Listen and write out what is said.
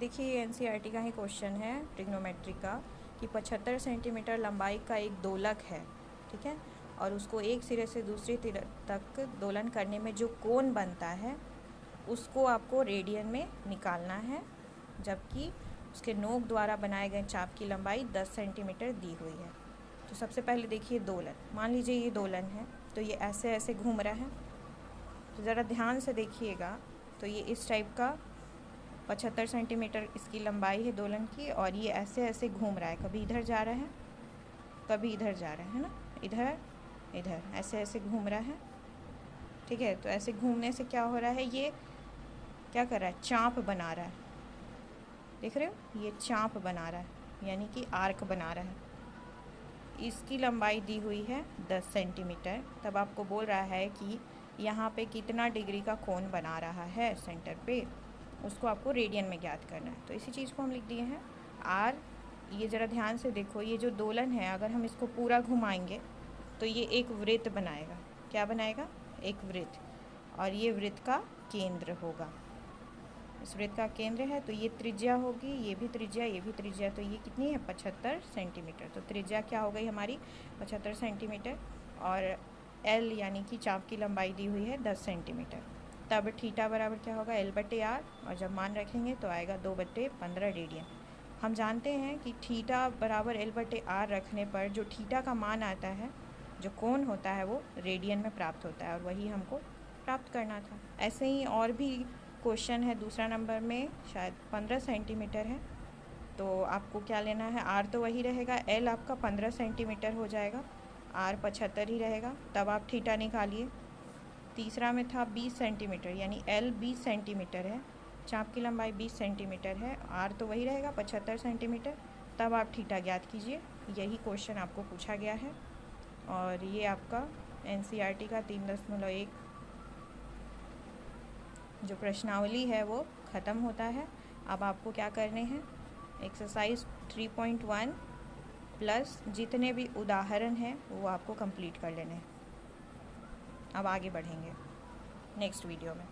देखिए ये एनसीईआरटी का ही क्वेश्चन है ट्रिग्नोमेट्री का कि 75 सेंटीमीटर लंबाई का एक दोलक है, ठीक है, और उसको एक सिरे से दूसरे सिरे तक दोलन करने में जो कोण बनता है उसको आपको रेडियन में निकालना है, जबकि उसके नोक द्वारा बनाए गए चाप की लंबाई 10 सेंटीमीटर दी हुई है। तो सबसे पहले देखिए दोलन, मान लीजिए ये दोलन है तो ये ऐसे ऐसे घूम रहा है, तो ज़रा ध्यान से देखिएगा। तो ये इस टाइप का 75 सेंटीमीटर इसकी लंबाई है दोलन की, और ये ऐसे ऐसे घूम रहा है, कभी इधर जा रहा है कभी इधर जा रहा है ना, इधर इधर ऐसे ऐसे घूम रहा है, ठीक है। तो ऐसे घूमने से क्या हो रहा है, ये क्या कर रहा है, चाप बना रहा है, देख रहे हो, ये चाप बना रहा है यानी कि आर्क बना रहा है। इसकी लंबाई दी हुई है 10 सेंटीमीटर। तब आपको बोल रहा है कि यहाँ पे कितना डिग्री का कोण बना रहा है सेंटर पे, उसको आपको रेडियन में ज्ञात करना है। तो इसी चीज़ को हम लिख दिए हैं आर। ये ज़रा ध्यान से देखो, ये जो दोलन है अगर हम इसको पूरा घुमाएंगे तो ये एक वृत्त बनाएगा। क्या बनाएगा, एक वृत्त, और ये वृत्त का केंद्र होगा। इस वृत्त का केंद्र है तो ये त्रिज्या होगी, ये भी त्रिज्या, ये भी त्रिज्या, तो ये कितनी है 75 सेंटीमीटर। तो त्रिज्या क्या हो गई हमारी 75 सेंटीमीटर, और एल यानी कि चाप की लंबाई दी हुई है 10 सेंटीमीटर। तब थीटा बराबर क्या होगा, L/R, और जब मान रखेंगे तो आएगा 2/15 रेडियन। हम जानते हैं कि थीटा बराबर L/R रखने पर जो थीटा का मान आता है, जो कोण होता है, वो रेडियन में प्राप्त होता है, और वही हमको प्राप्त करना था। ऐसे ही और भी क्वेश्चन है दूसरा नंबर में, शायद 15 सेंटीमीटर है, तो आपको क्या लेना है, आर तो वही रहेगा, एल आपका 15 सेंटीमीटर हो जाएगा, आर 75 ही रहेगा, तब आप थीटा निकालिए। तीसरा में था 20 सेंटीमीटर, यानी एल 20 सेंटीमीटर है, चाप की लंबाई 20 सेंटीमीटर है, आर तो वही रहेगा 75 सेंटीमीटर, तब आप थीटा ज्ञात कीजिए। यही क्वेश्चन आपको पूछा गया है, और ये आपका एनसीईआरटी का 3.1 जो प्रश्नावली है वो ख़त्म होता है। अब आपको क्या करने हैं, एक्सरसाइज 3.1 प्लस जितने भी उदाहरण हैं वो आपको कंप्लीट कर लेने हैं। अब आगे बढ़ेंगे नेक्स्ट वीडियो में।